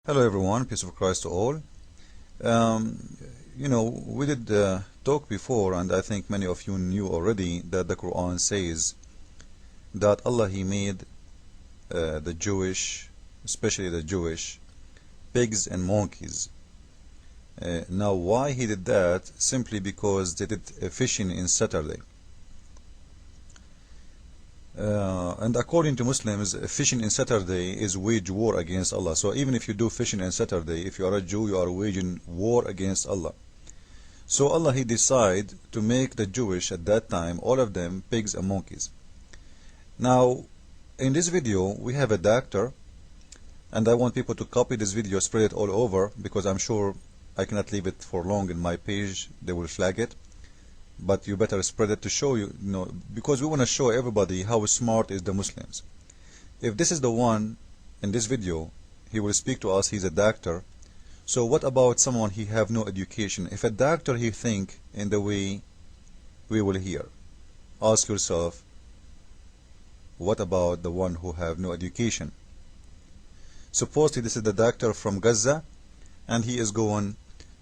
Hello everyone, peace of Christ to all. We did talk before, and I think many of you knew already that the Quran says that Allah He made the Jewish, especially the Jewish, pigs and monkeys. Now, why He did that? Simply because they did fishing in Saturday. And according to Muslims, fishing in Saturday is wage war against Allah. So even if you do fishing on Saturday, if you are a Jew, you are waging war against Allah. So Allah He decided to make the Jewish at that time, all of them, pigs and monkeys. Now, in this video, we have a doctor, and I want people to copy this video, spread it all over, because I'm sure I cannot leave it for long in my page. They will flag it. But you better spread it to show because we want to show everybody how smart is the Muslims. If this is the one in this video, he will speak to us, he's a doctor. So what about someone he have no education? If a doctor he think in the way we will hear, ask yourself, what about the one who have no education? Supposedly this is the doctor from Gaza, and he is going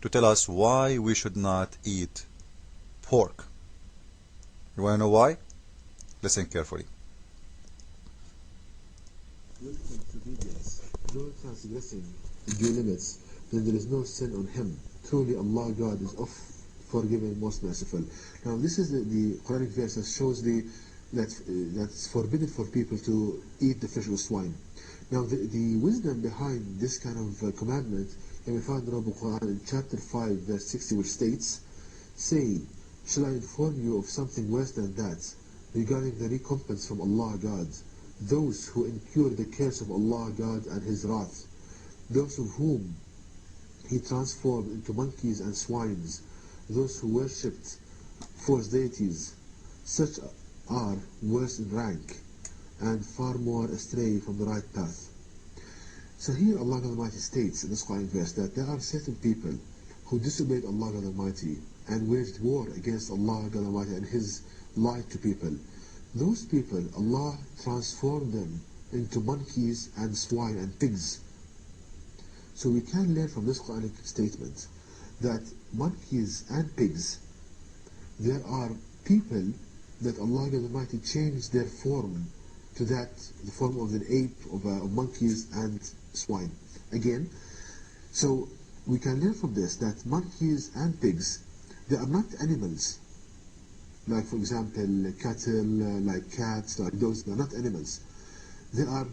to tell us why we should not eat pork. You want to know why? Listen carefully. When it comes to obedience, no transgressing due limits, then there is no sin on him. Truly Allah God is of forgiving, most merciful. Now this is the Quranic verse that shows that's forbidden for people to eat the flesh of swine. Now the wisdom behind this kind of commandment can be found in the Quran in chapter 5 verse 60, which states, "Say, shall I inform you of something worse than that, regarding the recompense from Allah God, those who incur the curse of Allah God and His wrath, those of whom He transformed into monkeys and swines, those who worshipped false deities, such are worse in rank and far more astray from the right path." So here Allah God Almighty states in this Quranic verse that there are certain people who disobeyed Allah God Almighty and waged war against Allah God Almighty and His light to people. Those people, Allah transformed them into monkeys and swine and pigs. So we can learn from this Quranic statement that monkeys and pigs, there are people that Allah God Almighty changed their form to the form of an ape, of monkeys and swine. Again, so we can learn from this that monkeys and pigs, they are not animals, like for example cattle, like cats, like dogs. They are not animals. They are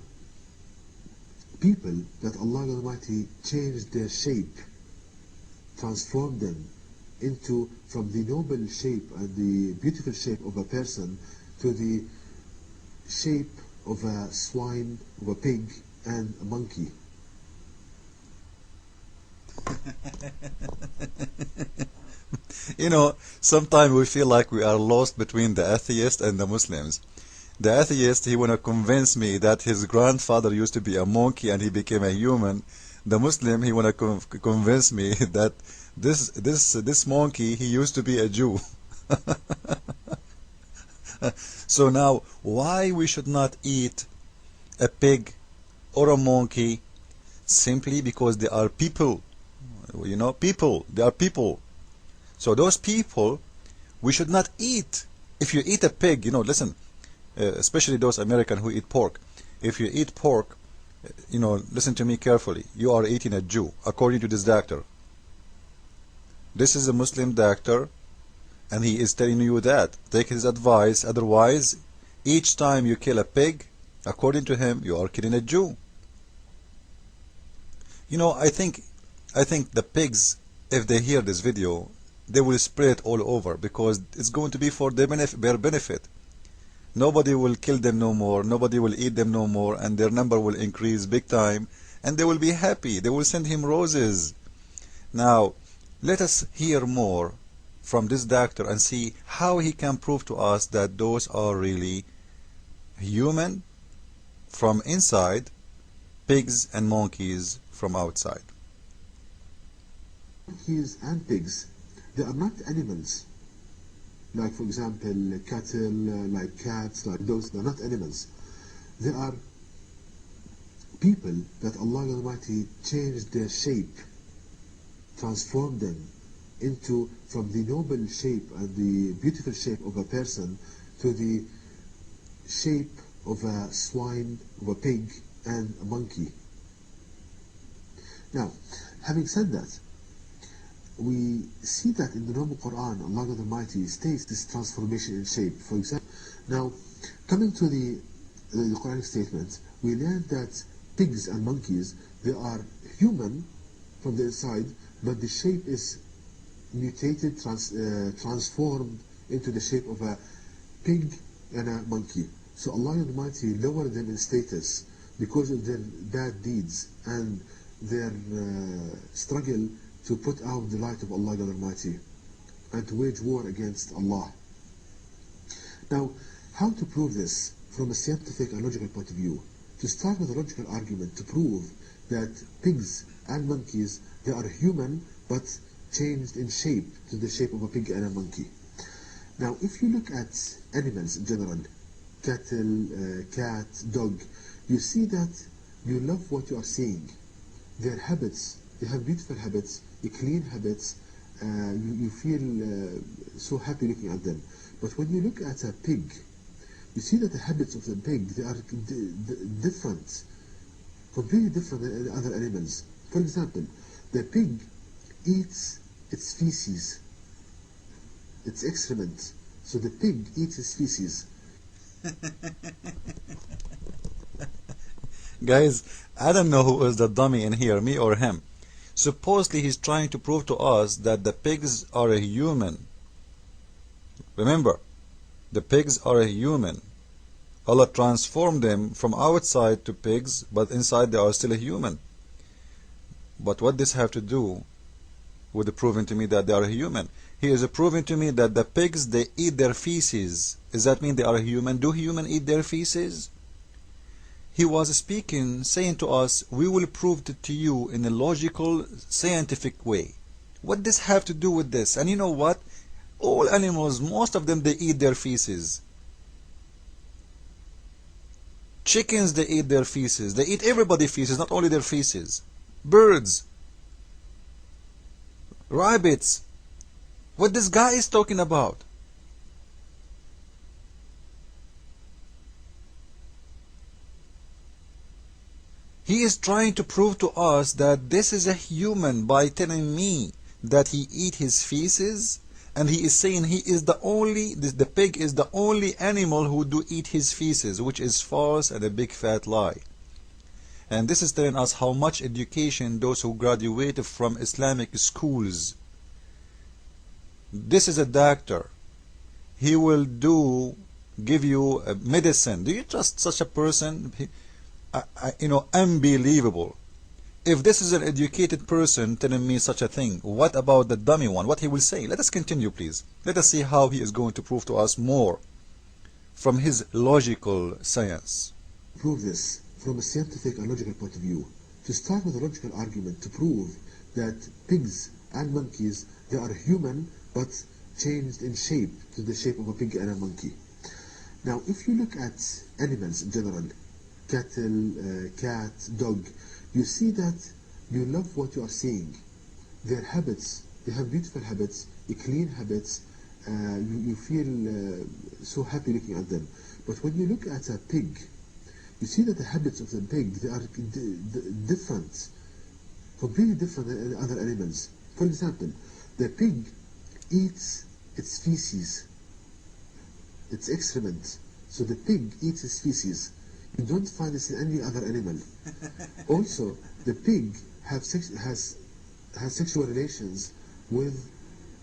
people that Allah Almighty changed their shape, transformed them from the noble shape and the beautiful shape of a person to the shape of a swine, of a pig and a monkey. Sometimes we feel like we are lost between the atheist and the Muslims. The atheist, he want to convince me that his grandfather used to be a monkey and he became a human. The Muslim, he want to convince me that this monkey, he used to be a Jew. So now, why we should not eat a pig or a monkey? Simply because they are people. People. They are people. So those people, we should not eat. If you eat a pig, listen, especially those Americans who eat pork. If you eat pork, listen to me carefully. You are eating a Jew, according to this doctor. This is a Muslim doctor, and he is telling you that. Take his advice. Otherwise, each time you kill a pig, according to him, you are killing a Jew. I think the pigs, if they hear this video, they will spread it all over, because it's going to be for their benefit. Nobody will kill them no more, nobody will eat them no more, and their number will increase big time, and they will be happy. They will send him roses. Now, let us hear more from this doctor and see how he can prove to us that those are really human from inside, pigs and monkeys from outside. Monkeys and pigs, they are not animals, like for example cattle, like cats, like dogs. They are not animals. They are people that Allah Almighty changed their shape, transformed them into, from the noble shape and the beautiful shape of a person to the shape of a swine, of a pig and a monkey. Now, having said that, we see that in the noble Quran, Allah Almighty states this transformation in shape. For example, now coming to the Quranic statement, we learn that pigs and monkeys, they are human from the inside, but the shape is mutated, transformed into the shape of a pig and a monkey. So Allah Almighty lowered them in status because of their bad deeds and their struggle to put out the light of Allah Almighty and to wage war against Allah. Now, how to prove this from a scientific and logical point of view? To start with a logical argument to prove that pigs and monkeys, they are human but changed in shape to the shape of a pig and a monkey. Now, if you look at animals in general, cattle, cat, dog, you see that you love what you are seeing. Their habits, they have beautiful habits, clean habits, you feel so happy looking at them. But when you look at a pig, you see that the habits of the pig, they are different, completely different than other animals. For example, the pig eats its feces, its excrement. So the pig eats its feces. Guys, I don't know who is the dummy in here, me or him. Supposedly he's trying to prove to us that the pigs are a human. Remember, the pigs are a human. Allah transformed them from outside to pigs, but inside they are still a human. But what does this have to do with proving to me that they are a human? He is proving to me that the pigs, they eat their feces. Does that mean they are a human? Do humans eat their feces? He was speaking, saying to us, we will prove it to you in a logical, scientific way. What does this have to do with this? And you know what? All animals, most of them, they eat their feces. Chickens, they eat their feces. They eat everybody's feces, not only their feces. Birds. Rabbits. What this guy is talking about? He is trying to prove to us that this is a human by telling me that he eat his feces, and he is saying he is the pig is the only animal who do eat his feces, which is false and a big fat lie. And this is telling us how much education those who graduated from Islamic schools. This is a doctor. He will give you a medicine. Do you trust such a person? Unbelievable. If this is an educated person telling me such a thing, what about the dummy one? What he will say? Let us continue, please. Let us see how he is going to prove to us more from his logical science. Prove this from a scientific and logical point of view. To start with a logical argument to prove that pigs and monkeys, they are human but changed in shape to the shape of a pig and a monkey. Now, if you look at animals in general, cattle, cat, dog, you see that you love what you are seeing. Their habits, they have beautiful habits, clean habits, you feel so happy looking at them. But when you look at a pig, you see that the habits of the pig, they are different, completely different than other animals. For example, the pig eats its feces, its excrement. So the pig eats its feces. You don't find this in any other animal. Also, the pig has sexual relations with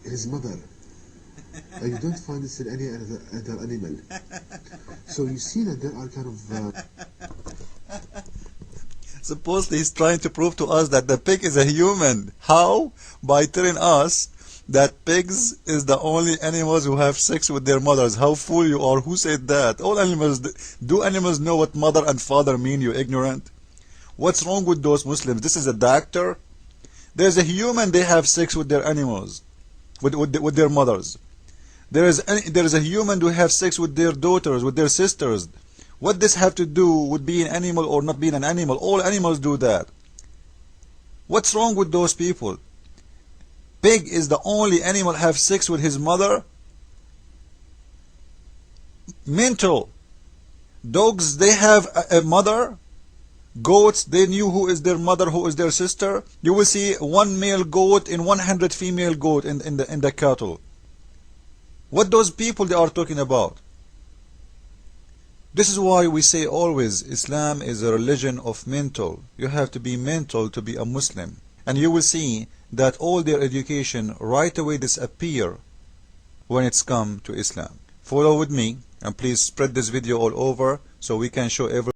his mother. You don't find this in any other animal. So you see that there are kind of... Supposedly he's trying to prove to us that the pig is a human. How? By telling us that pigs is the only animals who have sex with their mothers. How fool you are. Who said that? All animals, do animals know what mother and father mean, you ignorant? What's wrong with those Muslims? This is a doctor. There's a human, they have sex with their animals, with their mothers. There is a human who have sex with their daughters, with their sisters, What this have to do with being an animal or not being an animal? All animals do that. What's wrong with those people? Pig is the only animal have sex with his mother? Mental. Dogs, they have a mother. Goats, they knew who is their mother, who is their sister. You will see one male goat in 100 female goat in the cattle. What those people they are talking about? This is why we say always Islam is a religion of mental. You have to be mental to be a Muslim. And you will see that all their education right away disappear when it's come to Islam. Follow with me and please spread this video all over so we can show everyone